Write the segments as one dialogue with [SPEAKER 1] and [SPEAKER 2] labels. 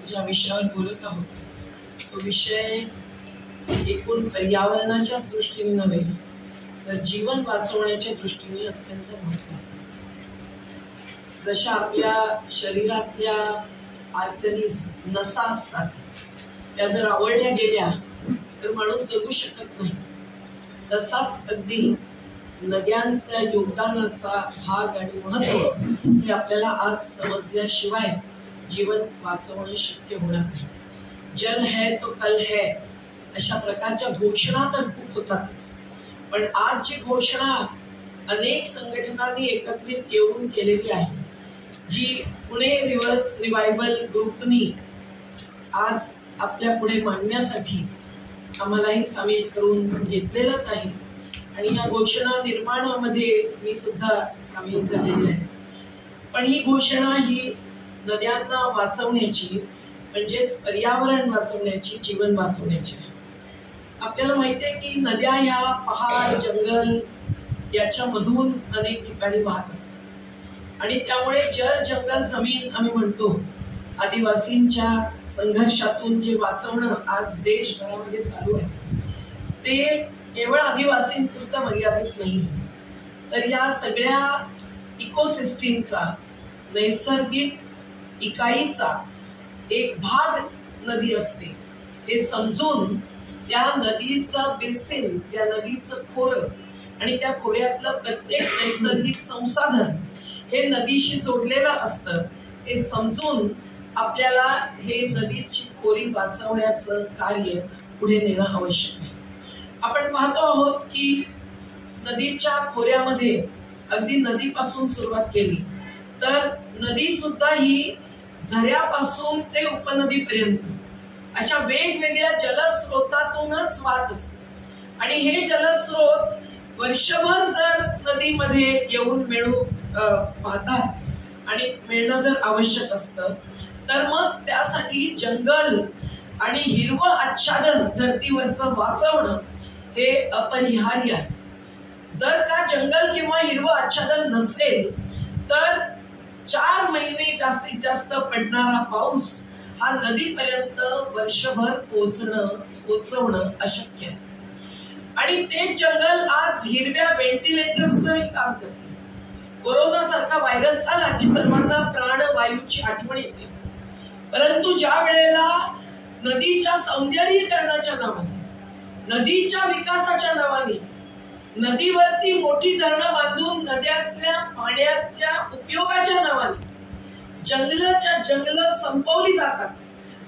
[SPEAKER 1] ज्या विषयावर बोलत आहोत तो विषय एकूण पर्यावरणाच्या दृष्टीने नव्हे तर जीवन वाचवण्याच्या दृष्टीने अत्यंत महत्त्वाचा आहे. जशा आपल्या शरीरातल्या आर्टरीज नसा असतात त्या जर आवडल्या गेल्या तर माणूस जगू शकत नाही, तसाच अगदी नद्यांच्या योगदानाचा भाग आणि महत्त्व हे आपल्याला आज समजल्याशिवाय जीवन वाचवणं शक्य होणार नाही. जल है तो कल है अशा प्रकारच्या घोषणा तर खूप होतातच, पण आज जी घोषणा अनेक संघटनांनी एकत्रित येऊन केलेली आहे, जी पुणे रिव्हर्स रिवायवल ग्रुपनी आज आपल्या पुढे मांडण्यासाठी आम्हालाही सामील करून घेतलेलंच आहे आणि या घोषणा निर्माणामध्ये मी सुद्धा सामील झालेली आहे. पण ही घोषणा ही नद्यांना वाचवण्याची म्हणजेच पर्यावरण वाचवण्याची, जीवन वाचवण्याची आहे. आपल्याला माहिती आहे की नद्या ह्या पहाड जंगल याच्यामधून अनेक ठिकाणी वाहत असतात आणि त्यामुळे जल जंगल जमीन आम्ही म्हणतो आदिवासींच्या संघर्षातून जे वाचवणं आज देशभरामध्ये चालू आहे ते केवळ आदिवासींपुरतं मर्यादित नाही, तर या सगळ्या इकोसिस्टीमचा नैसर्गिक इकाईचा एक भाग नदी असते हे समजून त्या नदीचा बेसिन, त्या नदीचं खोरं आणि त्या खोऱ्यातलं प्रत्येक नैसर्गिक संसाधन हे नदीशी जोडलेलं असतं हे समजून आपल्याला हे नदीची खोरी वाचवण्याचं कार्य पुढे नेणं आवश्यक आहे. आपण पाहतो आहोत की नदीच्या खोऱ्यामध्ये अगदी नदीपासून सुरुवात केली तर नदी सुद्धा ही झऱ्यापासून ते उपनदीपर्यंत अशा वेगवेगळ्या जलस्रोतातूनच वाहत असते आणि हे जलस्रोत वर्षभर जर नदीमध्ये येऊन मिळू पाहतात आणि मिळणं जर आवश्यक असतं तर मग त्यासाठी जंगल आणि हिरवं आच्छादन धरतीवरचं वाचवणं हे अपरिहार्य आहे. जर का जंगल किंवा हिरवं आच्छादन नसेल तर 4 महिने जास्तीत जास्त पडणारा पाऊस हा नदीपर्यंत वर्षभर पोहोचवणं अशक्य आहे. आणि ते जंगल आज हिरव्या व्हेंटिलेटर्सचं काम करते. कोरोना सारखा व्हायरस आला की सर्वांना प्राणवायूची आठवण येते, परंतु ज्या वेळेला नदीच्या सौंदर्यीकरणाच्या नावाने, नदीच्या विकासाच्या नावाने नदीवरती मोठी धरणं बांधून नद्यातल्या पाण्याच्या उपयोगाच्या नावाने जंगल संपवली जातात.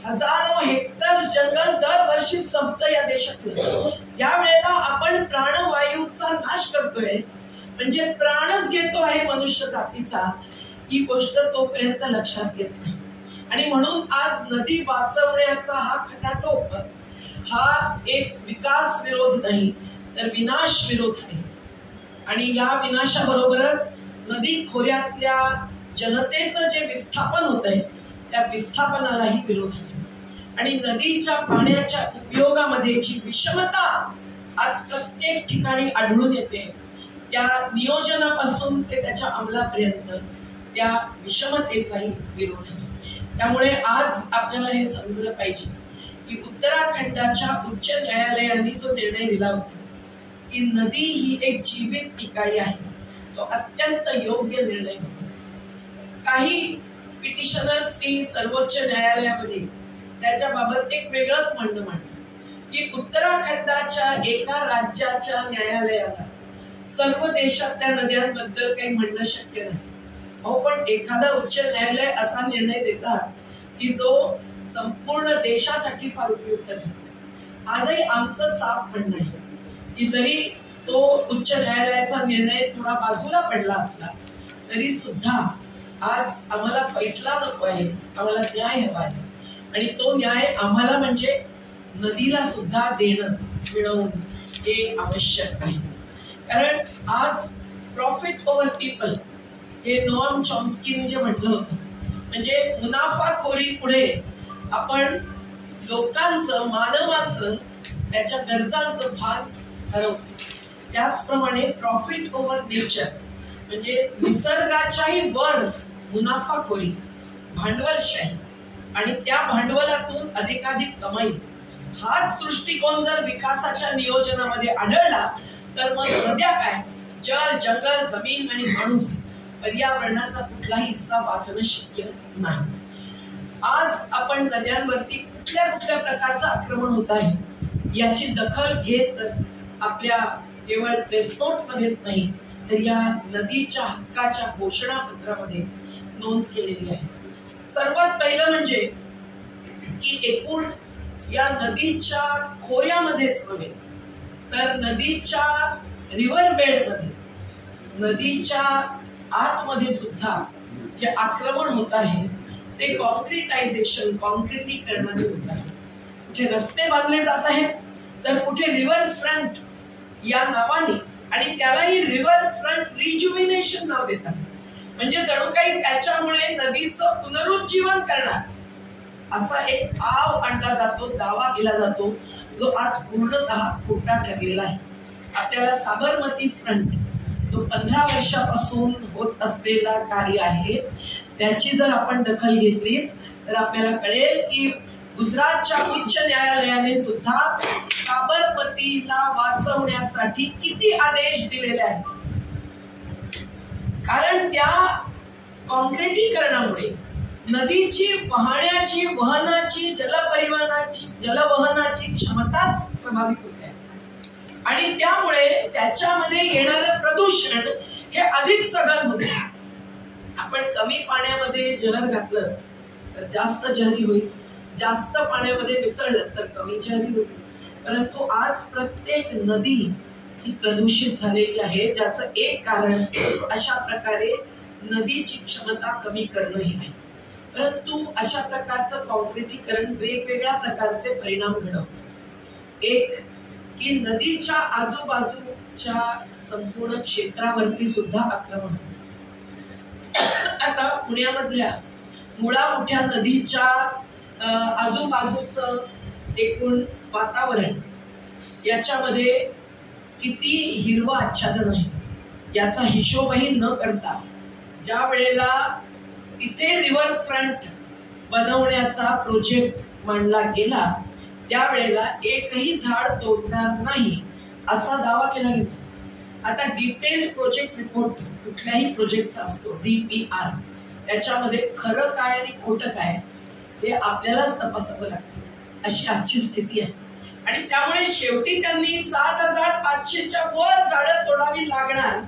[SPEAKER 1] हजारो हेक्टर जंगल दरवर्षी संपतं या देशातलं. यावेळेला आपण प्राणवायूचा नाश करतोय म्हणजे प्राणच घेतो आहे मनुष्य जातीचा, ही गोष्ट तोपर्यंत लक्षात येत नाही. आणि म्हणून आज नदी वाचवण्याचा हा खटाटोप हा एक विकास विरोध नाही तर विनाश विरोध आहे. आणि या विनाशाबरोबरच नदी खोऱ्यातल्या जनतेचं जे विस्थापन होत आहे त्या विस्थापनालाही विरोध आहे. आणि नदीच्या पाण्याच्या उपयोगामध्ये जी विषमता आज प्रत्येक ठिकाणी आढळून येते त्या नियोजनापासून ते त्याच्या अंमलापर्यंत त्या विषमतेचाही विरोध आहे. त्यामुळे आज आपल्याला हे समजलं पाहिजे की उत्तराखंडाच्या उच्च न्यायालयाने जो निर्णय दिला होता की नदी ही एक जीवित इकाई आहे तो अत्यंत योग्य निर्णय होता. काही पिटिशनर्सनी सर्वोच्च न्यायालयामध्ये त्याच्याबाबत एक वेगळंच म्हणणं मांडलं की उत्तराखंडाच्या एका राज्याच्या न्यायालयाला सर्व देशातल्या नद्यांबद्दल काही म्हणणं शक्य नाही. अहो पण एखादा उच्च न्यायालय असा निर्णय देतात की जो संपूर्ण देशासाठी फार उपयुक्त ठरतो. आजही आमचं साफ म्हणणं आहे की जरी तो उच्च न्यायालयाचा निर्णय थोडा बाजूला पडला असला तरी सुद्धा आज आम्हाला फैसला नको आहे, आम्हाला न्याय हवा आहे. आणि तो न्याय आम्हाला म्हणजे नदीला सुद्धा देणं मिळवून हे आवश्यक आहे. कारण आज प्रॉफिट ओव्हर पीपल हे नॉम चॉम्स्कीने जे म्हटलं होतं म्हणजे मुनाफाखोरी पुढे आपण लोकांचं, मानवाचं, त्याच्या गरजांचं भान हरवतो. त्याचप्रमाणे प्रॉफिट ओव्हर नेचर म्हणजे निसर्गाच्याही वर मुनाफाखोरी, भांडवलशाही आणि त्या भांडवलातून अधिकाधिक कमाई, हाच दृष्टिकोन जर विकासाच्या नियोजनामध्ये आढळला तर मग नद्या काय, जल, जंगल, जमीन आणि माणूस, पर्यावरणाचा कुठलाही हिस्सा वाचणं शक्य नाही. आज आपण नद्यांवरती कुठल्या कुठल्या प्रकारचं आक्रमण होत आहे याची दखल घेत आपल्या केवळ प्रेसनोट मध्येच नाही तर या नदीच्या हक्काच्या घोषणापत्रामध्ये नोंद केलेली आहे. सर्वात पहिलं म्हणजे की एकूण या नदीच्या खोऱ्यामध्येच नव्हे तर नदीच्या रिव्हर बेडमध्ये, नदीच्या आतमध्ये सुद्धा जे आक्रमण होत आहे ते कॉन्क्रिटायझेशन, कॉन्क्रिटीकरणाने होत आहे. कुठे रस्ते बांधले जात आहेत तर कुठे रिव्हर फ्रंट या नावाने, आणि त्यालाही रिव्हर फ्रंट रिज्युमिनेशन नाव देतात. म्हणजे जणू काही त्याच्यामुळे नदीचं पुनरुज्जीवन करणार असा एक आव आणला जातो, दावा केला जातो, जो आज पूर्णतः खोटा ठरलेला आहे. आपल्याला साबरमती फ्रंट जो 15 वर्षापासून होत असलेला कार्य आहे त्याची जर आपण दखल घेतली तर आपल्याला कळेल की गुजरातच्या उच्च न्यायालयाने सुद्धा साबरमतीला वाचवण्यासाठी किती आदेश दिलेले आहेत. कारण त्या कॉन्क्रिटीकरणामुळे नदीची वाहण्याची, वहनाची, जलवहनाची क्षमताच प्रभावित होते आणि त्यामुळे त्याच्यामध्ये येणारं प्रदूषण हे अधिक सघन होते. आपण कमी पाण्यामध्ये जहर घातलं तर जास्त जहरी होईल, जास्त पाण्यामध्ये मिसळलं तर कमी जहरी होईल. परंतु आज प्रत्येक नदी ही प्रदूषित झालेली आहे, ज्याचं एक कारण अशा प्रकारे नदीची क्षमता कमी करणं हे आहे. परंतु अशा प्रकारचं कॉन्क्रिटीकरण वेगवेगळ्या प्रकारचे परिणाम घडवतं. एक की नदीच्या आजूबाजूच्या संपूर्ण क्षेत्रावरती सुद्धा आक्रमण होतं. आता पुण्यामधल्या मुळा मोठ्या नदीच्या आजूबाजूचं एकूण वातावरण, याच्यामध्ये किती हिरवं आच्छादन आहे याचा हिशोबही न करता ज्या वेळेला तिथे रिव्हर फ्रंट बनवण्याचा प्रोजेक्ट मांडला गेला त्यावेळेला एकही झाड तोडणार नाही असा दावा केला गेला. आता डिटेल प्रोजेक्ट रिपोर्ट कुठल्याही प्रोजेक्टचा असतो, DPR, त्याच्यामध्ये खरं काय आणि खोटं काय हे आपल्यालाच तपासावं लागतं, अशी आजची स्थिती आहे. आणि त्यामुळे शेवटी त्यांनी 7,500च्या वर झाडं तोडावी लागणार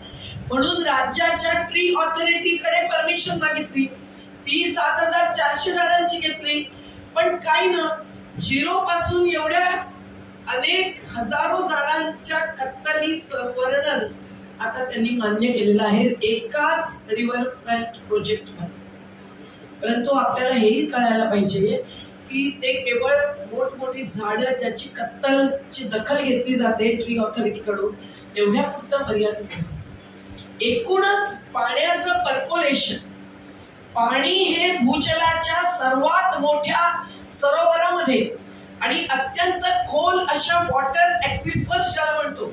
[SPEAKER 1] म्हणून राज्याच्या ट्री ऑथॉरिटीकडे परमिशन मागितली. ती 7,400 झाडांची घेतली. पण काही ना, 0 पासून एवढ्या अनेक हजारो झाडांच्या कत्तलीचं वर्णन आता त्यांनी मान्य केलेलं आहे एकाच रिव्हर फ्रंट प्रोजेक्ट मध्ये. परंतु आपल्याला हेही कळायला पाहिजे की ते केवळ मोठमोठी झाडं ज्याची कत्तलची दखल घेतली जाते ट्री ऑथॉरिटी कडून तेवढ्या पुरतं मर्यादित असतं. एकूणच पाण्याचं पर्कोलेशन, पाणी हे भूजलाच्या सर्वात मोठ्या सरोवरामध्ये आणि अत्यंत खोल अशा वॉटर ॲक्विफर्स ज्याला म्हणतो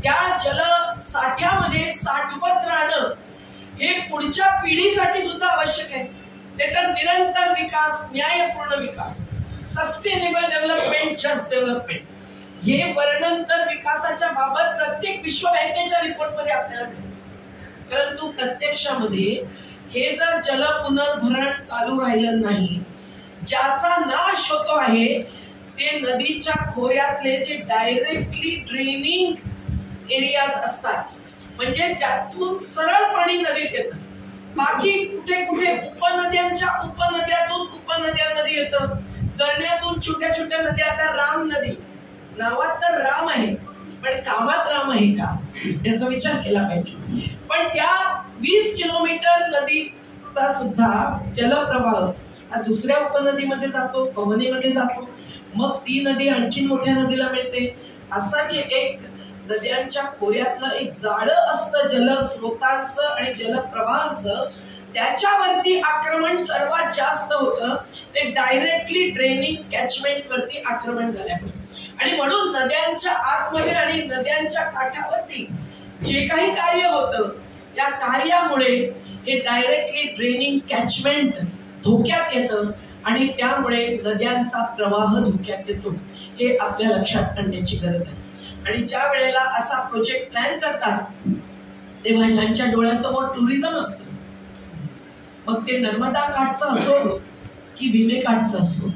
[SPEAKER 1] त्या जलसाठ्यामध्ये साठवत राहणं हे पुढच्या पिढीसाठी सुद्धा आवश्यक आहे. ते तर निरंतर विकास, न्यायपूर्ण विकास, सस्टेनेबल डेव्हलपमेंट, जस्ट डेव्हलपमेंट हे वर्णन तर विकासाच्या बाबत प्रत्येक विश्व बँकेच्या रिपोर्टमध्ये आपल्याला मिळेल. परंतु प्रत्यक्षामध्ये हे जर जल पुनर्भरण चालू राहिलं नाही, ज्याचा नाश होतो आहे ते नदीच्या खोऱ्यातले जे डायरेक्टली ड्रेनिंग एरियाज असतात, म्हणजे ज्यातून सरळ पाणी नदीत येतं. बाकी कुठे कुठे उपनद्यांच्या उपनद्यातून उपनद्यांमध्ये येतं, जळण्यातून छोट्या छोट्या नद्या. आता राम नदी नावात तर राम आहे पण कामात राम आहे का याचा विचार केला पाहिजे. पण त्या 20 किलोमीटर नदीचा सुद्धा जलप्रवाह हा दुसऱ्या उपनदीमध्ये जातो, पवनीमध्ये जातो, मग ती नदी आणखी मोठ्या नदीला मिळते. असा जे एक नद्यांच्या खोऱ्यातलं एक जाळं असतं जलस्रोतांचं आणि जलप्रवाहाचं, त्याच्यावरती आक्रमण सर्वात जास्त होतं ते डायरेक्टली ड्रेनिंग कॅचमेंट वरती आक्रमण झाल्यामुळे. आणि म्हणून नद्यांच्या आतमध्ये आणि नद्यांच्या काठावरती जे काही कार्य होतं त्या कार्यामुळे हे डायरेक्टली ड्रेनिंग कॅचमेंट धोक्यात येतं आणि त्यामुळे नद्यांचा प्रवाह धोक्यात येतो, हे आपल्या लक्षात आणण्याची गरज आहे. आणि ज्या वेळेला असा प्रोजेक्ट प्लॅन करतात तेव्हा ज्यांच्या डोळ्यासमोर टुरिझम असतं, मग ते नर्मदा काठचं असो की भीमे काठचं असो,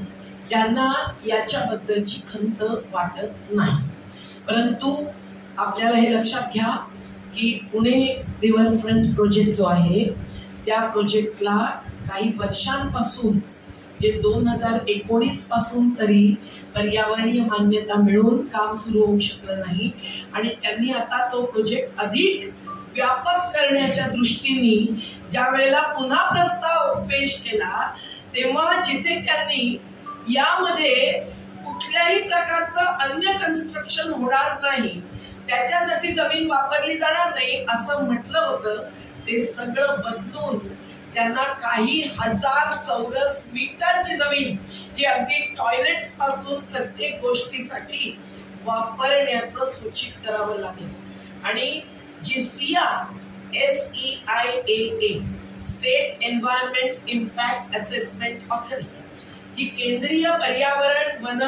[SPEAKER 1] त्यांना याच्याबद्दलची खंत वाटत नाही. परंतु आपल्याला हे लक्षात घ्या की पुणे रिव्हरफ्रंट प्रोजेक्ट जो आहे त्या प्रोजेक्टला काही वर्षांपासून, 2019 पासून तरी पर्यावरणीय मान्यता मिळून काम सुरू होऊ शकलं नाही. आणि त्यांनी आता तो प्रोजेक्ट अधिक व्यापक करण्याच्या दृष्टीने ज्या वेळेला पुन्हा प्रस्ताव पेश केला तेव्हा जिथे त्यांनी यामध्ये कुठल्याही प्रकारचं अन्य कन्स्ट्रक्शन होणार नाही, त्याच्यासाठी जमीन वापरली जाणार नाही असं म्हटलं होतं, ते सगळं बदलून त्यांना काही हजार चौरस मीटरची जमीन ही अगदी टॉयलेट्स पासून प्रत्येक गोष्टीसाठी वापरण्याचं सूचित करावं लागेल. आणि जी SEIAA state environment impact assessment authority ही केंद्रीय पर्यावरण वन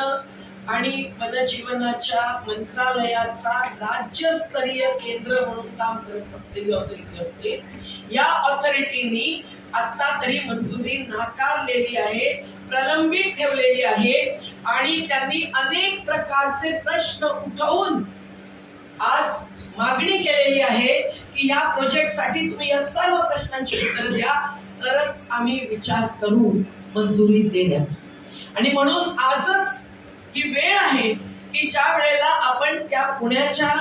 [SPEAKER 1] आणि वनजीवनाच्या मंत्रालयाचा राज्यस्तरीय केंद्र म्हणून काम करत असलेली ऑथॉरिटी असते. या ऑथॉरिटीनी आता तरी मंजुरी नाकारलेली आहे, प्रलंबित ठेवलेली आहे. आणि त्यांनी अनेक प्रकारचे प्रश्न उठवून आज मागणी केलेली आहे की या प्रोजेक्टसाठी तुम्ही या सर्व प्रश्नांची उत्तरं द्या, तरच आम्ही विचार करू मंजुरी देण्याचा. आणि म्हणून आजच ही वेळ आहे की ज्या वेळेला आपण त्या पुण्याच्या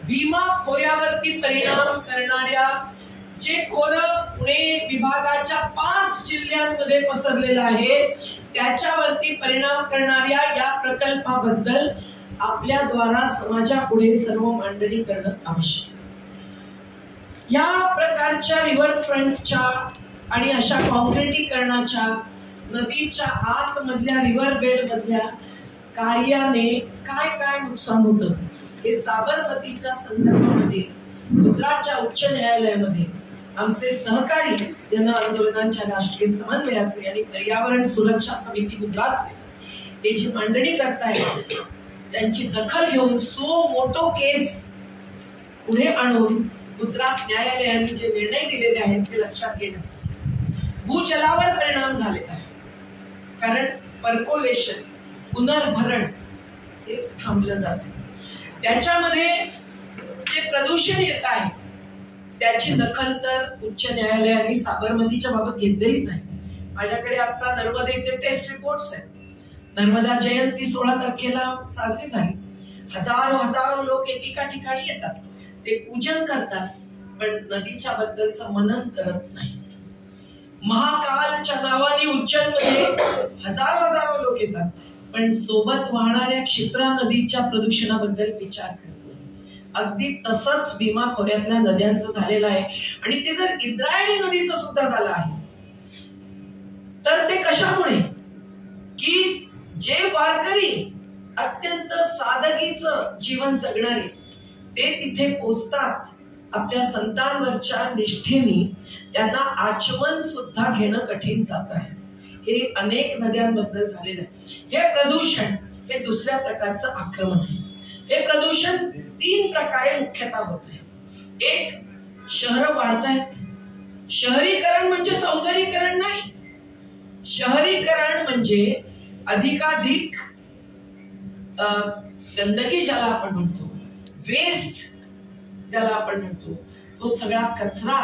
[SPEAKER 1] भीमा खोऱ्यावरती परिणाम करणाऱ्या, जे खोरं पुणे विभागाच्या 5 जिल्ह्यांमध्ये पसरलेलं आहे, त्याच्यावरती परिणाम करणाऱ्या या प्रकल्पाबद्दल आपल्याद्वारा समाजापुढे सर्व मांडणी करणं आवश्यक. या प्रकारच्या रिव्हरफ्रंटच्या आणि अशा कॉन्क्रिटीकरणाच्या नदीच्या आतमधल्या रिव्हर बेड मधल्या कार्याने काय काय नुकसान होतं हे साबरमतीच्या संदर्भामध्ये गुजरातच्या उच्च न्यायालयामध्ये आमचे सहकारी जन आंदोलनांच्या राष्ट्रीय समन्वयाचे आणि पर्यावरण सुरक्षा समिती गुजरातचे हे जी मांडणी करतायत त्यांची दखल घेऊन सो मोठो केस पुढे आणून गुजरात न्यायालयाने जे निर्णय दिलेले आहेत ते लक्षात घेण्यासाठी भूजलावर परिणाम झालेला आहे. कारण पर्कोलेशन, पुनर्भरण हे थांबलं जाते. त्याच्यामध्ये जे प्रदूषण येत आहे त्याची दखल तर उच्च न्यायालयाने साबरमतीच्या बाबत घेतलेलीच आहे. माझ्याकडे आता नर्मदेचे टेस्ट रिपोर्ट्स आहेत. नर्मदा जयंती 16 तारखेला साजरी झाली. हजारो लोक एकेका ठिकाणी येतात, ते पूजन करतात, पण नदीच्या बद्दलचं मनन करत नाही. महाकालच्या नावाने उज्जैनमध्ये हजारो लोक येतात, पण सोबत वाहणाऱ्या क्षिप्रा नदीच्या प्रदूषणाबद्दल विचार करत नाही. अगदी तसंच भीमा खोऱ्यातल्या नद्यांचं झालेलं आहे. आणि ते जर इंद्रायणी नदीचं सुद्धा झालं आहे तर ते कशामुळे की जे वारकरी अत्यंत सादगीचं जीवन जगणारे ते तिथे पोचतात, आपल्या संतांवरच्या निष्ठेने त्यांना आचमन सुद्धा घेणं कठीण जात आहे. हे अनेक नद्यांबद्दल झालेलं आहे. हे प्रदूषण हे दुसऱ्या प्रकारचं आक्रमण आहे. हे प्रदूषण 3 प्रकारे मुख्यतः होत आहे. एक, शहरं वाढतायत. शहरीकरण म्हणजे सौंदर्यीकरण नाही. शहरीकरण म्हणजे अधिकाधिक गंदगी ज्याला आपण म्हणतो, वेस्ट ज्याला आपण म्हणतो, तो सगळा कचरा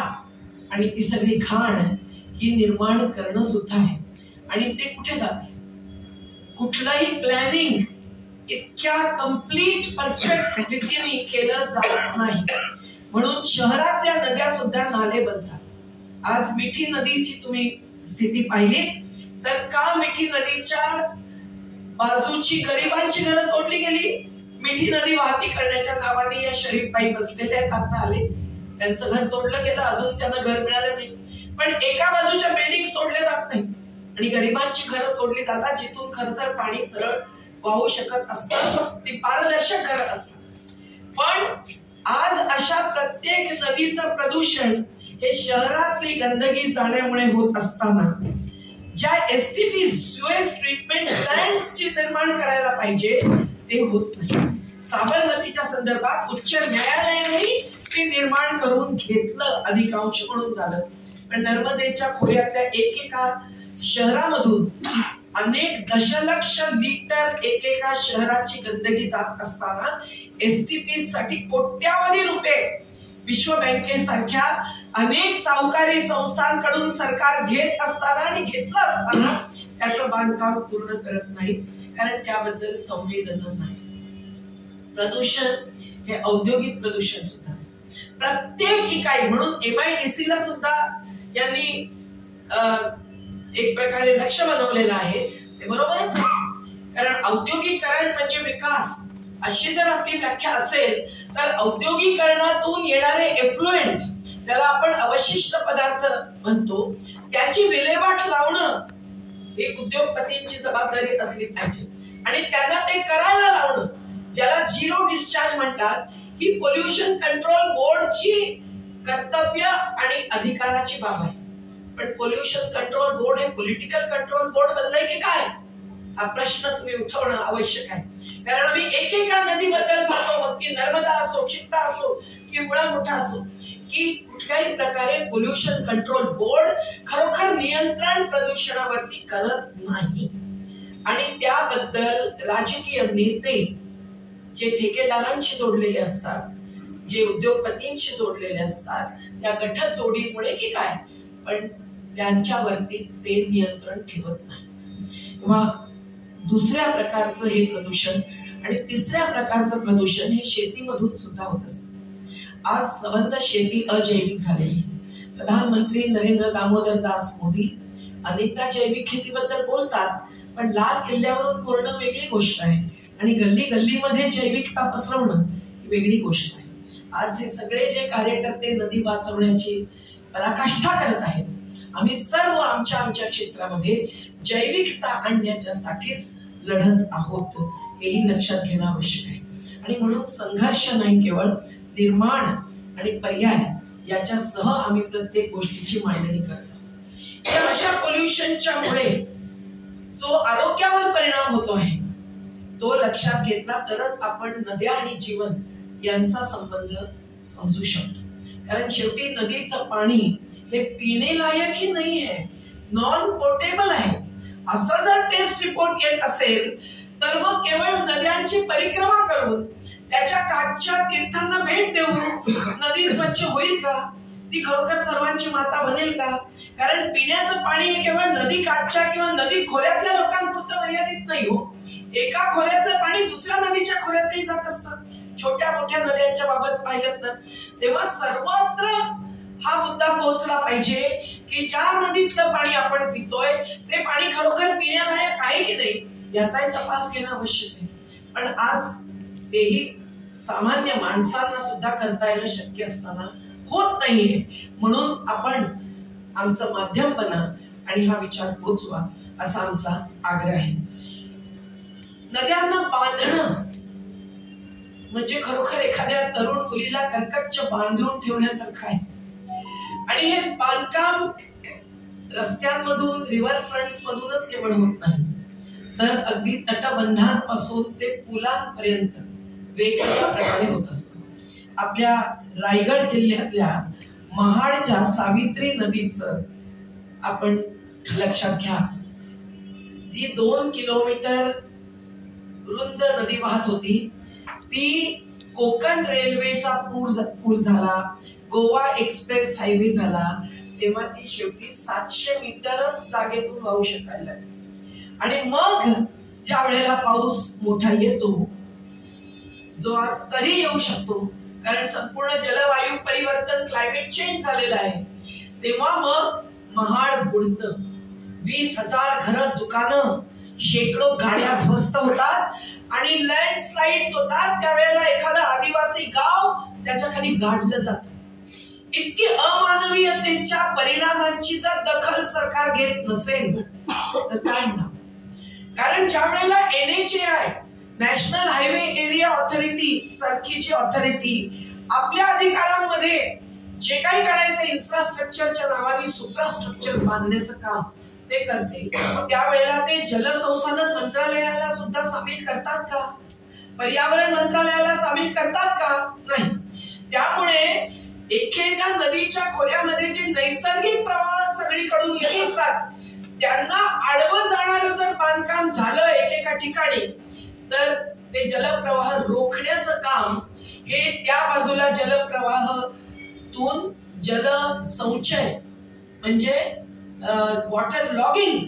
[SPEAKER 1] आणि ती सगळी घाण ही निर्माण करणं सुद्धा आहे. आणि ते कुठे जाते? कुठलंही प्लॅनिंग इतक्या कम्प्लीट परफेक्ट रीतीने केलं जात नाही. म्हणून शहरातल्या नद्या सुद्धा नाले बनतात. आज मिठी नदीची तुम्ही स्थिती पाहिली तर का मिठी नदीच्या बाजूची गरिबांची घरं तोडली गेली? मिठी नदी वाहती करण्याच्या नावाने या शरीफ बाई बसलेल्या आहेत, आता आले, त्यांचं घर तोडलं गेलं, अजून त्यांना घर मिळालं नाही. पण एका बाजूच्या बिल्डिंग तोडल्या जात नाही आणि गरिबांची घरं तोडली जातात, जिथून खरं तर पाणी सरळ वाहू शकत असतं, ती पारदर्शक घरं असतात. पण आज अशा प्रत्येक नदीचं प्रदूषण हे शहरातली गंदगी जाण्यामुळे होत असताना ज्या STP स्युएज ट्रीटमेंट प्लॅन्टची निर्माण करायला पाहिजे ते होत नाही. साबरमतीच्या संदर्भात उच्च न्यायालयाने ते निर्माण करून घेतलं, अधिकांश म्हणून झालं. पण नर्मदेच्या खोऱ्यातल्या एकेका शहरामधून अनेक दशलक्ष लिटर एकेका शहराची गंदगी जात असताना STP साठी कोट्यावधी रुपये विश्व बँकेसारख्या अनेक सावकारी संस्थांकडून सरकार घेत असताना आणि घेतलं असताना त्याचं बांधकाम पूर्ण करत नाही, कारण त्याबद्दल संवेदना नाही. प्रदूषण हे औद्योगिक प्रदूषण सुद्धा असतं प्रत्येक इकाई. म्हणून MIDC ला सुद्धा यांनी एक प्रकारे लक्ष बनवलेलं आहे. ते बरोबरच आहे, कारण औद्योगिकरण म्हणजे विकास अशी जर आपली व्याख्या असेल तर औद्योगिकरणातून येणारे एफ्लुएंट्स, त्याला आपण अवशिष्ट पदार्थ म्हणतो, त्याची विल्हेवाट लावणं ही उद्योगपतींची जबाबदारी असली पाहिजे आणि त्यांना ते करायला लावणं, ज्याला झिरो डिस्चार्ज म्हणतात, ही पोल्युशन कंट्रोल बोर्डची कर्तव्य आणि अधिकाराची बाब आहे. पण पोल्युशन कंट्रोल बोर्ड हे पॉलिटिकल कंट्रोल बोर्ड बनलंय की काय, हा प्रश्न तुम्ही उठवणं आवश्यक आहे. कारण आम्ही एकेका नदीबद्दल पाहतो, मग ती नर्मदा असो, क्षिप्रा असो की मुळा मोठा असो, की कुठल्याही प्रकारे पोल्युशन कंट्रोल बोर्ड खरोखर नियंत्रण प्रदूषणावरती करत नाही. आणि त्याबद्दल राजकीय नेते जे ठेकेदारांशी जोडलेले असतात, जे उद्योगपतींशी जोडलेले असतात, त्या गठजोडीमुळे की काय, पण त्यांच्यावरती ते नियंत्रण ठेवत नाही. किंवा दुसऱ्या प्रकारचं हे प्रदूषण आणि तिसऱ्या प्रकारचं प्रदूषण हे शेतीमधून सुद्धा होत असतं. आज संबंध शेती अजैविक झालेली. प्रधानमंत्री नरेंद्र दामोदर दास मोदी अनेकदा जैविक शेतीबद्दल बोलतात, पण लाल किल्ल्यावरून बोलणं वेगळी गोष्ट आहे आणि गल्ली गल्लीमध्ये जैविकता पसरवणं ही वेगळी गोष्ट आहे. आज हे सगळे जे कार्यकर्ते नदी वाचवण्याची पराकाष्ठा करत आहेत, आम्ही सर्व आमच्या आमच्या क्षेत्रामध्ये जैविकता आणण्याच्यासाठीच लढत आहोत, हेही लक्षात घेणं आवश्यक आहे. आणि म्हणून संघर्ष नाही, केवळ निर्माण आणि पर्याय याच्यासह आम्ही प्रत्येक गोष्टीची मांडणी करतो. या अशा पोल्युशनच्या मुळे जो आरोग्यावर परिणाम होतो आहे तो लक्षात घेतला तरच आपण नद्या आणि जीवन यांचा संबंध समजू शकतो. कारण शेवटी नदीचं पाणी हे पिण्यालायकही नाही आहे, नॉन पोर्टेबल आहे. असं जर टेस्ट रिपोर्ट येत असेल तर मग केवळ नद्यांची परिक्रमा करून त्याच्या काठच्या तीर्थांना भेट देऊन नदी स्वच्छ होईल का? ती खरोखर सर्वांची माता बनेल का? कारण पिण्याचं पाणी हे केवळ नदी काठच्या किंवा नदी खोऱ्यातल्या लोकांपुरतं मर्यादित नाही हो. एका खोऱ्यातलं पाणी दुसऱ्या नदीच्या खोऱ्यातही जात असतात. छोट्या मोठ्या नद्यांच्या बाबत पाहिलं तर तेव्हा सर्वत्र हा मुद्दा पोहोचला पाहिजे की ज्या नदीतलं पाणी आपण पितोय ते पाणी खरोखर पिण्यालायक आहे की नाही याचाही तपास घेणं आवश्यक आहे. पण आज तेही सामान्य माणसांना सुद्धा करता येणं शक्य असताना होत नाहीये. म्हणून आपण आमचं माध्यम बना आणि हा विचार पोचवा असा आमचा आग्रह आहे. नद्यांना बांधणं म्हणजे खरोखर एखाद्या तरुण मुलीला कर्कच्च बांधून ठेवण्यासारखं आहे. आणि हे बांधकाम रस्त्यांमधून, रिव्हर फ्रंट्स मधूनच केवळ होत नाही, तर अगदी तटबंधांपासून ते पुलांपर्यंत वेगवेगळ्या प्रकारे होत असतं. आपल्या रायगड जिल्ह्यातल्या महाडच्या सावित्री नदीचं आपण लक्षात घ्या. जी 2 किलोमीटर रुंद नदी वाहत होती ती कोकण रेल्वेचा पूर झाला, गोवा एक्सप्रेस हायवे झाला, तेव्हा ती शेवटी 700 मीटरच जागेतून वाहू शकायला. आणि मग ज्या वेळेला पाऊस मोठा येतो, जो आज कधी येऊ शकतो कारण संपूर्ण जलवायू परिवर्तन, क्लायमेट चेंज झालेलं आहे, तेव्हा मग महाड बुडतं. 20,000 घरं, दुकानं, शेकडो गाड्या ध्वस्त होतात आणि लँडस्लाइड्स होतात. त्यावेळेला एखादं आदिवासी गाव त्याच्या खाली गाडलं जातं. इतकी अमानवीयतेच्या परिणामांची जर दखल सरकार घेत नसेल तर काय म्हणा. कारण ज्या वेळेला NHAI, national highway area authority सारखी जी ऑथॉरिटी आपल्या अधिकारांमध्ये जे काही करायचं इन्फ्रास्ट्रक्चरच्या नावाने सुप्रास्ट्रक्चर बांधण्याचं काम ते करते, त्यावेळेला ते जलसंसाधन मंत्रालयाला सुद्धा सामील करतात का? पर्यावरण मंत्रालयाला सामील करतात का? नाही. त्यामुळे एखाद्या नदीच्या खोऱ्यामध्ये जे नैसर्गिक प्रवाह सगळीकडून येत असतात त्यांना आडवं जाणारं जर बांधकाम झालं एकेका ठिकाणी तर ते जलप्रवाह रोखण्याचं काम हे त्या बाजूला जलप्रवाहातून जल संचय म्हणजे वॉटर लॉगिंग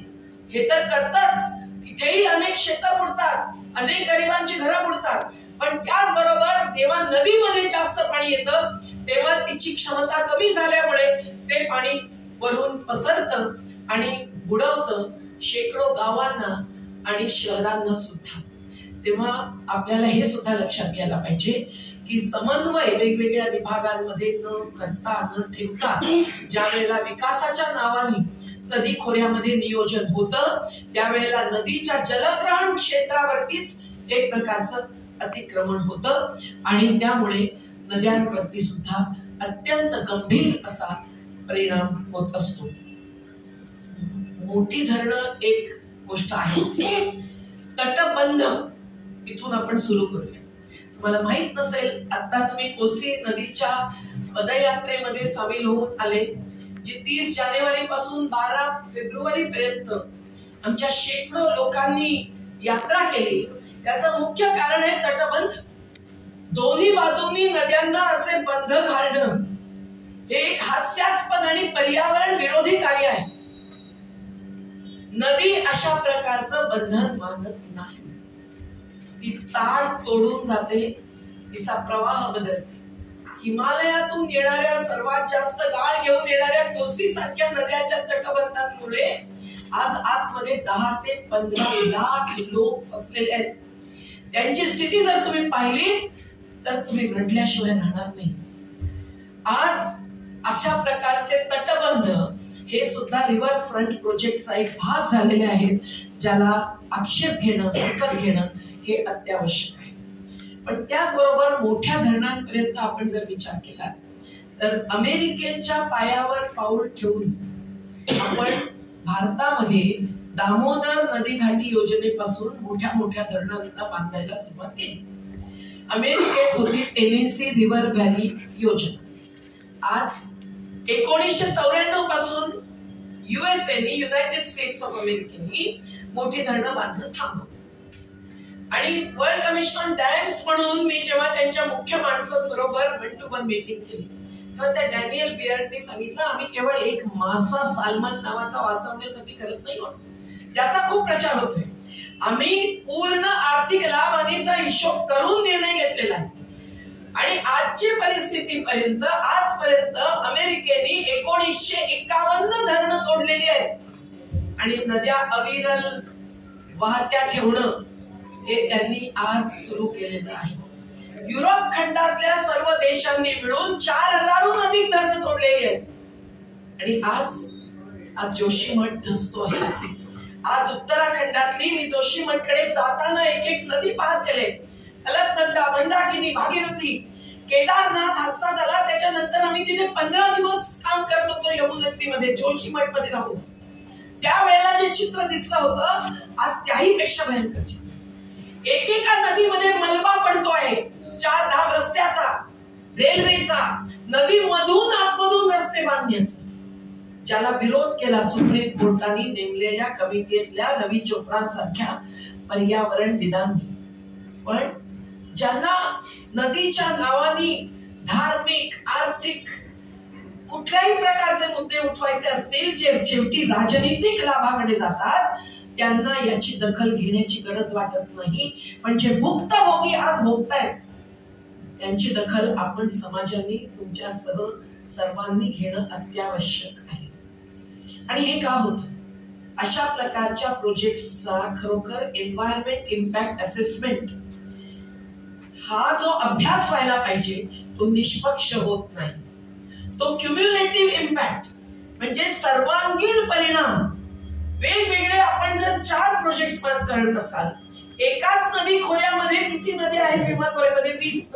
[SPEAKER 1] हे तर करताच. इथेही अनेक शेतं बुडतात, अनेक गरिबांची घरं बुडतात, पण त्याचबरोबर जेव्हा नदीमध्ये जास्त पाणी येतं तेव्हा तिची क्षमता कमी झाल्यामुळे ते पाणी वरून पसरतं आणि बुडवतं शेकडो गावांना आणि शहरांना सुद्धा. तेव्हा आपल्याला हे सुद्धा लक्षात घ्यायला पाहिजे की समन्वय वेगवेगळ्या विभागांमध्ये न करता न ठेवता ज्या वेळेला विकासाच्या नावाने नदी खोऱ्यामध्ये नियोजन होतं त्यावेळेला नदीच्या जलग्रहण क्षेत्रावरतीच एक प्रकारचं अतिक्रमण होतं आणि त्यामुळे नद्यांवरती सुद्धा अत्यंत गंभीर असा परिणाम होत असतो. मोठी धरणं एक गोष्ट आहे. तटबंध इथून आपण सुरू करूया. मला माहित नसेल आताच मी कोसी नदीच्या पदयात्रेमध्ये सामील होऊन आले जी 30 जानेवारी पासून 12 फेब्रुवारी पर्यंत आमच्या शेकडो लोकांनी यात्रा केली. त्याचं मुख्य कारण आहे तटबंध. दोन्ही बाजूंनी नद्यांना असे बंध घालणं हे एक हास्यास्पद आणि पर्यावरण विरोधी कार्य आहे. नदी अशा प्रकारचं बंधन मानत नाही. ती ताळ तोडून जाते, तिचा प्रवाह बदलते. हिमालयातून येणाऱ्या सर्वात जास्त गाळ घेऊन येणाऱ्या कोसी सारख्या नद्याच्या तटबंधांमुळे आज आतमध्ये 10 ते 15 लाख लोक फसलेले आहेत. त्यांची स्थिती जर तुम्ही पाहिली तर तुम्ही रडल्याशिवाय राहणार नाही. आज अशा प्रकारचे तटबंध हे सुद्धा रिव्हर फ्रंट प्रोजेक्टचा एक भाग झालेले आहेत ज्याला आक्षेप घेणं हरकत घेणं हे अत्यावश्यक आहे. पण त्याचबरोबर मोठ्या धरणांपर्यंत आपण जर विचार केला तर अमेरिकेच्या पायावर पाऊल ठेवून आपण भारतामध्ये दामोदर नदी घाटी योजनेपासून मोठ्या मोठ्या धरणांना बांधायला सुरुवात केली. अमेरिकेत होती टेनेसी रिव्हर व्हॅली योजना. आज 1994 पासून युएसएने युनायटेड स्टेट्स ऑफ अमेरिकेने मोठी धरणं बांधणं थांबवलं आणि वर्ल्ड कमिशन ऑन डॅम्स म्हणून मी जेव्हा त्यांच्या मुख्य माणसांबरोबर 1-to-1 मीटिंग केली तेव्हा त्या डॅनियल बियर्डनी सांगितलं आम्ही केवळ एक मासा साल्मन नावाचा वाचवण्यासाठी करत नाही आहोत ज्याचा खूप प्रचार होतोय. आम्ही पूर्ण आर्थिक लाभ हानीचा हिशोब करून निर्णय घेतलेला आहे आणि आजची परिस्थितीपर्यंत आजपर्यंत अमेरिकेने 1951 धरणं तोडलेली आहेत आणि नद्या अविरल वाहत्या ठेवणं हे त्यांनी आज सुरू केलेलं आहे. युरोप खंडातल्या सर्व देशांनी मिळून 4000हून अधिक धरणं तोडलेली आहेत आणि आज जोशीमठ धसतो आहे. आज उत्तराखंडातली मी जोशीमठकडे जाताना एक एक नदी पाहत गेले. अलकनंदा, मंदाकिनी, भागीरथी, केदारनाथ हादसा झाला त्याच्यानंतर आम्ही तिथे 15 दिवस काम करत होतो यमुनोत्रीमध्ये जोशीमठ मध्ये राहून. त्यावेळेला जे चित्र दिसलं होतं आज त्याही पेक्षा भयंकर चित्र. एकेका नदीमध्ये मलबा पडतो आहे 4-10 रस्त्याचा, रेल्वेचा, नदी मधून आतमधून रस्ते बांधण्याचा, ज्याला विरोध केला सुप्रीम कोर्टाने नेमलेल्या कमिटीतल्या रवी चोपडा सारख्या पर्यावरणविदांनी. पण ज्यांना नदीच्या नावाने धार्मिक आर्थिक कुठल्याही प्रकारचे मुद्दे उठवायचे असतील जे शेवटी राजनीतिक लाभाकडे जातात त्यांना याची दखल घेण्याची गरज वाटत नाही. पण जे भुक्तभोगी आज भोगतायत त्यांची दखल आपण समाजाने तुमच्यासह सर्वांनी घेणं अत्यावश्यक आहे. आणि हे का होतं? अशा प्रकारच्या प्रोजेक्टचा खरोखर एन्व्हायरमेंट इम्पॅक्ट असेसमेंट हा जो अभ्यास व्हायला पाहिजे तो निष्पक्ष होत नाही. तो क्युम्युलेटिव्ह इम्पॅक्ट म्हणजे सर्वांगीण परिणाम वेगवेगळे आपण जर 4 प्रोजेक्ट्स करत असाल एकाच नदी खोऱ्यामध्ये किती नद्या आहेत भीमा खोऱ्यामध्ये 20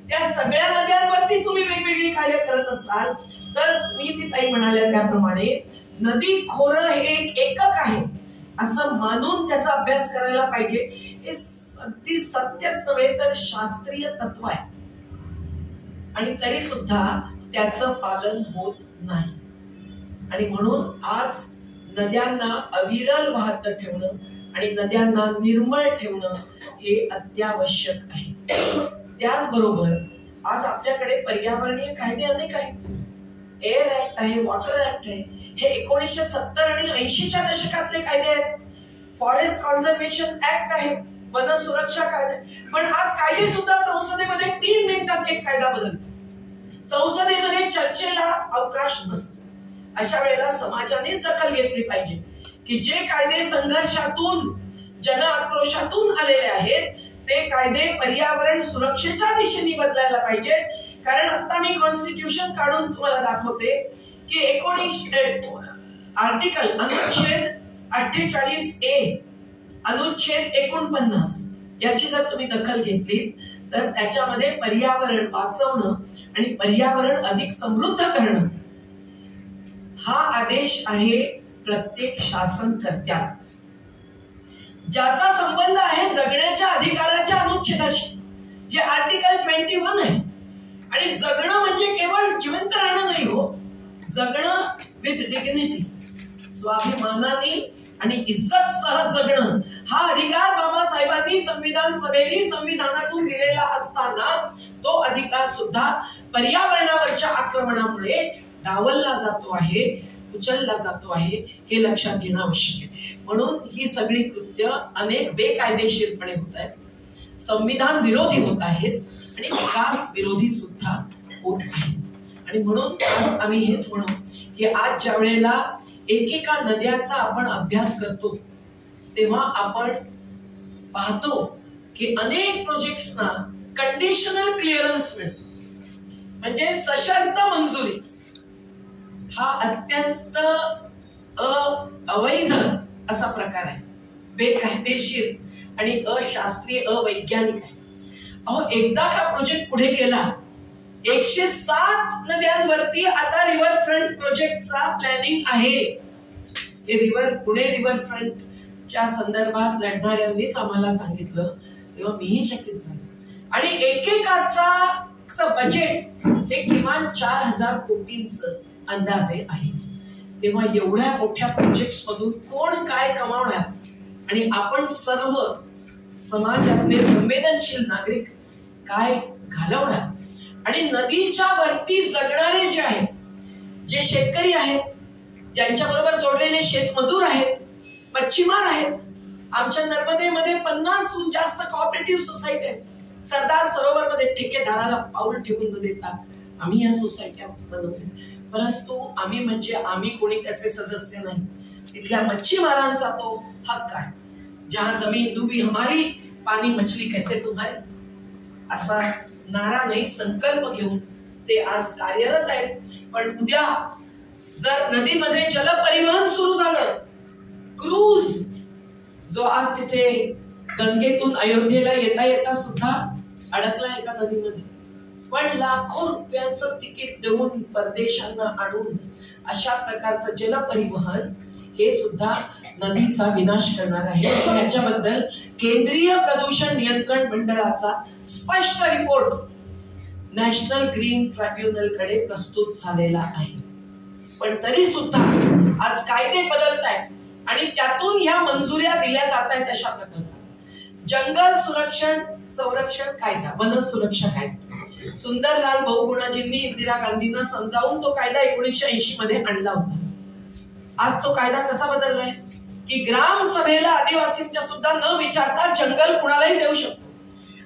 [SPEAKER 1] त्या सगळ्या नद्यांवरती तुम्ही वेगवेगळी कार्य करत असाल तर मी ती ताई म्हणाल्या त्याप्रमाणे नदी खोरं हे एक एकक आहे असं मानून त्याचा अभ्यास करायला पाहिजे. हे अगदी सत्यच नव्हे तर शास्त्रीय तत्व आहे आणि तरी सुद्धा त्याचं पालन होत नाही. आणि म्हणून आज नद्यांना अविरल वाहत ठेवणं आणि नद्यांना निर्मळ ठेवणं हे अत्यावश्यक आहे. त्याचबरोबर आज आपल्याकडे पर्यावरणीय कायदे अनेक आहेत. एअर ऍक्ट आहे, वॉटर ऍक्ट आहे. हे 1970 आणि 80च्या दशकातले कायदे आहेत. फॉरेस्ट कॉन्झर्वेशन ऍक्ट आहे, वन सुरक्षा कायदे. पण आज कायदे सुद्धा संसदेमध्ये 3 मिनिटात एक कायदा बदलतो. संसदेमध्ये चर्चेला अवकाश नसतो. अशा वेळेला समाजानेच दखल घेतली पाहिजे की जे कायदे संघर्षातून जन आक्रोशातून आलेले आहेत ते कायदे पर्यावरण सुरक्षेच्या दिशेने बदलायला पाहिजे. कारण आता मी कॉन्स्टिट्यूशन काढून तुम्हाला दाखवते की 19 आर्टिकल अनुच्छेद 48A अनुच्छेद 49 याची जर तुम्ही दखल घेतली तर त्याच्यामध्ये पर्यावरण वाचवणं आणि पर्यावरण अधिक समृद्ध करणं हा आदेश आहे प्रत्येक शासनकर्त्याला, ज्याचा संबंध आहे जगण्याच्या अधिकाराच्या अनुच्छेदाशी जे आर्टिकल 21 आहे. आणि जगणं म्हणजे केवळ जिवंत राहणं नाही हो, जगणं विथ डिग्निटी, स्वाभिमानाने आणि इज्जत सह जगणं हा अधिकार बाबासाहेबांनी संविधान सभेने संविधानातून दिलेला असताना तो अधिकार सुद्धा पर्यावरणावरच्या आक्रमणामुळे डावलला जातो आहे, उचलला जातो आहे, हे लक्षात घेणं आवश्यक आहे. म्हणून ही सगळी कृत्य अनेक बेकायदेशीरपणे होत आहेत, संविधान विरोधी होत आहेत आणि विकास विरोधी सुद्धा होत आहे. आणि म्हणून आज आम्ही हेच म्हणू की आज ज्या वेळेला एकेका नद्यांचा आपण अभ्यास करतो तेव्हा आपण पाहतो की अनेक प्रोजेक्ट्सना कंडिशनल क्लिअरन्स मिळतो, म्हणजे सशर्त मंजुरी. हा अत्यंत अवैध असा प्रकार आहे, बेकायदेशीर आणि अशास्त्रीय अवैज्ञानिक आहे. अहो एकदा का प्रोजेक्ट पुढे गेला 107 नद्यांवरती आता रिव्हरफ्रंट प्रोजेक्टचा प्लॅनिंग आहे. हे पुणे रिव्हरफ्रंटच्या संदर्भात लढणाऱ्यांनीच आम्हाला सांगितलं तेव्हा मीही चकित झालो. आणि एकेकाचा बजेट हे किमान 4000 कोटींचं अंदाजे आहे. तेव्हा एवढ्या मोठ्या प्रोजेक्ट्स मधून कोण काय कमावणार आणि आपण सर्व समाजातले संवेदनशील नागरिक काय घालवणार. आणि नदीच्या वरती जगणारे जे आहेत, जे शेतकरी आहेत, ज्यांच्या बरोबर जोडलेले शेतमजूर आहेत, मच्छीमार आहेत. आमच्या नर्मदेमध्ये 50हून जास्त कोऑपरेटिव्ह सोसायटी आहेत. सरदार सरोवर मध्ये ठेकेदाराला पाऊल ठेवून न देता आम्ही या सोसायट्या बनवल्या. परंतु आम्ही म्हणजे आम्ही कोणी त्याचे सदस्य नाही, तिथल्या मच्छीमारांचा तो हक्क आहे. जहां जमीन डुबी हमारी, पाणी मछली कैसे तुम्हारी, असा नारा नाही संकल्प घेऊन ते आज कार्यरत आहेत. पण उद्या जर नदीमध्ये जलपरिवहन सुरू झालं, क्रूज जो आज तिथे गंगेतून अयोध्येला येता येता सुद्धा अडकला एका नदीमध्ये, पण लाखो रुपयांचं तिकीट देऊन परदेशांना आणून अशा प्रकारचं जलपरिवहन हे सुद्धा नदीचा विनाश करणार आहे. याच्याबद्दल केंद्रीय प्रदूषण नियंत्रण मंडळाचा स्पष्ट रिपोर्ट नॅशनल ग्रीन ट्रायब्युनल कडे प्रस्तुत झालेला आहे. पण तरी सुद्धा आज कायदे बदलत आहेत आणि त्यातून ह्या मंजुऱ्या दिल्या जात आहेत. अशा प्रकारे जंगल संरक्षण कायदा, वन सुरक्षा कायदा सुंदरलाल बहुगुणाजींनी इंदिरा गांधींना समजावून तो कायदा 1980 मध्ये आणला होता. आज तो कायदा कसा बदललाय की ग्राम सभेला आदिवासींच्या सुद्धा न विचारता जंगल कुणालाही देऊ शकतो.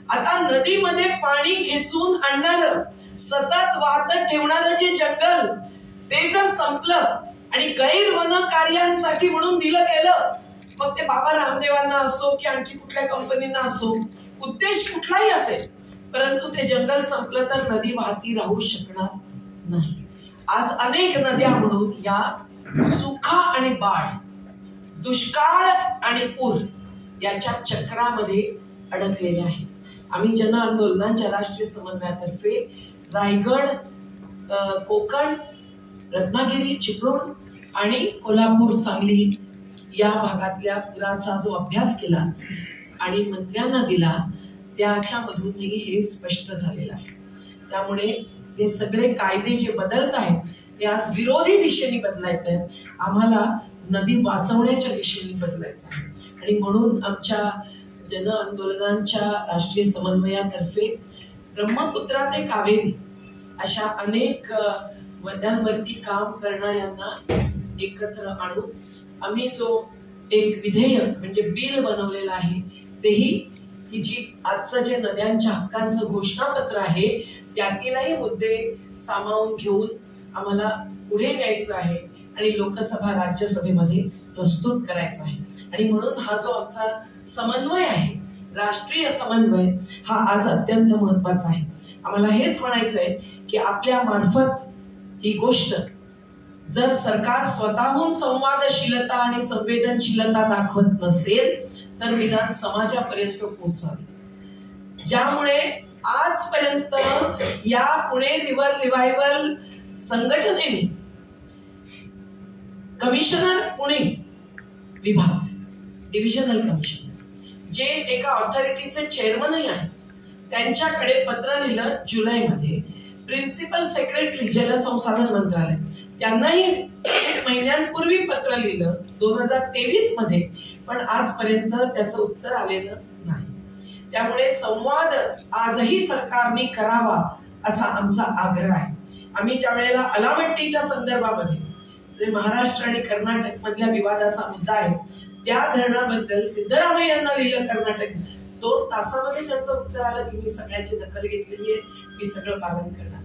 [SPEAKER 1] आता नदीमध्ये पाणी खेचून आणणारं, सतत वाहत ठेवणारं जे जंगल ते जर संपलं आणि गैरवन कार्यांसाठी म्हणून दिलं गेलं, मग ते बाबा रामदेवांना असो की आणखी कुठल्या कंपनींना असो, उद्देश कुठलाही असेल, परंतु ते जंगल संपलं तर नदी वाहती राहू शकणार नाही. आज अनेक नद्या म्हणून या सुखा आणि बाढ, दुष्काळ आणि पूर याच्या चक्रामध्ये अडकलेल्या आहेत. आम्ही जन आंदोलनाच्या राष्ट्रीय समन्वयातर्फे रायगड, कोकण, रत्नागिरी, चिपळूण आणि कोल्हापूर सांगली या भागातल्या पुराचा जो अभ्यास केला आणि मंत्र्यांना दिला त्याच्यामधूनही हे स्पष्ट झालेलं आहे. त्यामुळे हे सगळे कायदे जे बदलत आहेत ते आज विरोधी दिशेने बदलायत आहेत. आम्हाला नदी वाचवण्याच्या दिशेने बदलायचं आहे. आणि म्हणून आमच्या जन आंदोलनांच्या राष्ट्रीय समन्वयातर्फे ब्रह्मपुत्रा ते कावेरी अशा अनेक नद्यांवरती काम करणाऱ्यांना एकत्र आणून आम्ही जो एक विधेयक म्हणजे बिल बनवलेलं आहे तेही ही जी आजचं जे नद्यांच्या हक्कांचं घोषणापत्र आहे त्यातीलही मुद्दे सामावून घेऊन आम्हाला पुढे न्यायचं आहे आणि लोकसभा राज्यसभेमध्ये प्रस्तुत करायचं आहे. आणि म्हणून हा जो आमचा समन्वय आहे राष्ट्रीय समन्वय हा आज अत्यंत महत्वाचा आहे. आम्हाला हेच म्हणायचं आहे की आपल्या मार्फत ही गोष्ट जर सरकार स्वतःहून संवादशीलता आणि संवेदनशीलता दाखवत नसेल तर निदान समाजापर्यंत पोहोचावी. ज्यामुळे आजपर्यंत या पुणे रिव्हर रिवायवल संघटनेने कमिशनर पुणे विभाग डिव्हिजनल कमिशनर जे एका ऑथॉरिटीचे चेअरमनही आहेत त्यांच्याकडे पत्र लिहिलं जुलैमध्ये. प्रिन्सिपल सेक्रेटरी जलसंसाधन मंत्रालय त्यांनाही 1 महिन्यांपूर्वी पत्र लिहिलं 2023 मध्ये, पण आजपर्यंत त्याचं उत्तर आलेलं नाही. त्यामुळे संवाद आजही सरकारने करावा असा आमचा आग्रह आहे. आम्ही ज्या वेळेला अलामट्टीच्या संदर्भामध्ये जे महाराष्ट्र आणि कर्नाटक मधल्या विवादाचा मुद्दा आहे त्या धरणाबद्दल सिद्धरामय्या यांना लिहिलं कर्नाटक 2 तासामध्ये त्यांचं उत्तर आलं की मी सगळ्याची दखल घेतलेली आहे, मी सगळं पालन करणार.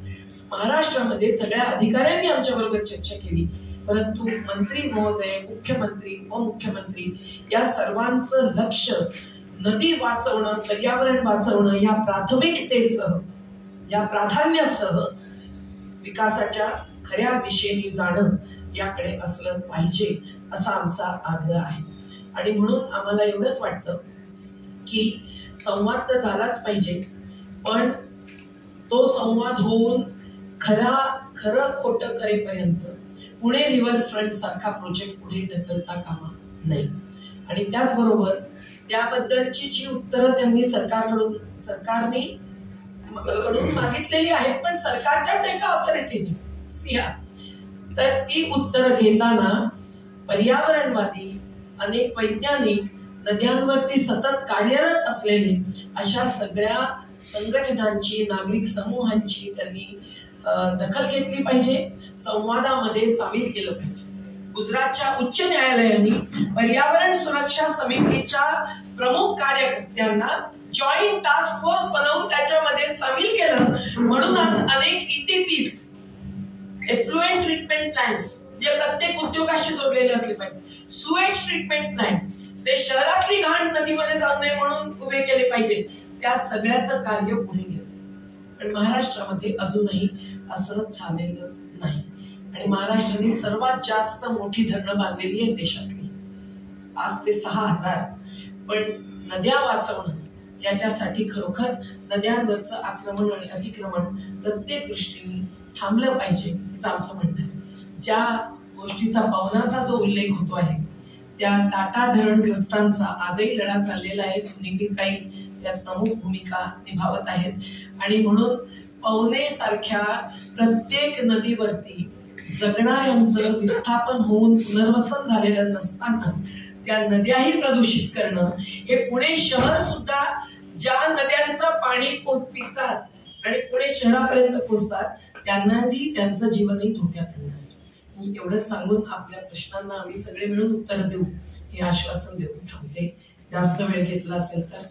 [SPEAKER 1] महाराष्ट्रामध्ये सगळ्या अधिकाऱ्यांनी आमच्या बरोबर चर्चा केली, परंतु मंत्री महोदय, मुख्यमंत्री, उपमुख्यमंत्री या सर्वांचं लक्ष नदी वाचवणं, पर्यावरण वाचवणं या प्राथमिकतेसह या प्राधान्यासह विकासाच्या खऱ्या दिशेने जाणं याकडे असलं पाहिजे असा आमचा आग्रह आहे. आणि म्हणून आम्हाला एवढंच वाटतं की संवाद तर झालाच पाहिजे, पण तो संवाद होऊन खरं खोटं करेपर्यंत पुणे रिव्हर फ्रंट सारखा प्रोजेक्ट पुढे ढकलता कामा नये. आणि त्याचबरोबर त्याबद्दलची जी उत्तरं त्यांनी सरकारने मागितलेली आहेत पण सरकारच्याच एका ऑथॉरिटीने सिया, तर ती उत्तरं घेताना पर्यावरणवादी अनेक वैज्ञानिक नद्यांवरती सतत कार्यरत असलेले अशा सगळ्या संघटनांची नागरिक समूहांची त्यांनी दखल घेतली पाहिजे, संवादामध्ये सामील केलं पाहिजे. गुजरातच्या उच्च न्यायालयाने पर्यावरण सुरक्षा समितीच्या प्रमुख कार्यकर्त्यांना जॉईंट टास्क फोर्स बनवून त्याच्यामध्ये सामील केलं. म्हणून आज अनेक ETPs एफ्लुएंट ट्रीटमेंट प्लॅन्ट्स जे प्रत्येक उद्योगाशी जोडलेले असले पाहिजे, सुएज ट्रीटमेंट प्लॅन्ट्स ते शहरातली घाण नदीमध्ये जाऊ नये म्हणून उभे केले पाहिजे. त्या सगळ्याचं कार्य पुढे गेलं, पण महाराष्ट्रामध्ये अजूनही असं झालेलं नाही. आणि महाराष्ट्राने सर्वात जास्त मोठी धरणं बांधलेली आहेत देशातली, 5 ते 6,000. पण नद्या वाचवणं याच्यासाठी खरोखर नद्यांवरचं आक्रमण आणि अतिक्रमण प्रत्येक दृष्टीने थांबलं पाहिजे असं आमचं म्हणणं आहे. ज्या गोष्टीचा पवनाचा जो उल्लेख होतो आहे त्या टाटा धरणग्रस्तांचा आजही लढा चाललेला आहे. सुनीतीताई त्यात प्रमुख भूमिका निभावत आहेत. आणि म्हणून पवने सारख्या प्रत्येक नदीवरती जगणाऱ्यांचं विस्थापन होऊन पुनर्वसन झालेलं नसताना त्या नद्याही प्रदूषित करणं, हे पुणे शहर सुद्धा ज्या नद्यांचं पाणी पितात आणि पुणे शहरापर्यंत पोहोचतात त्यांनाही त्यांचं जीवनही धोक्यात आणणार. मी एवढंच सांगून आपल्या प्रश्नांना आम्ही सगळे मिळून उत्तर देऊ हे आश्वासन देऊन थांबते. जास्त वेळ घेतला असेल तर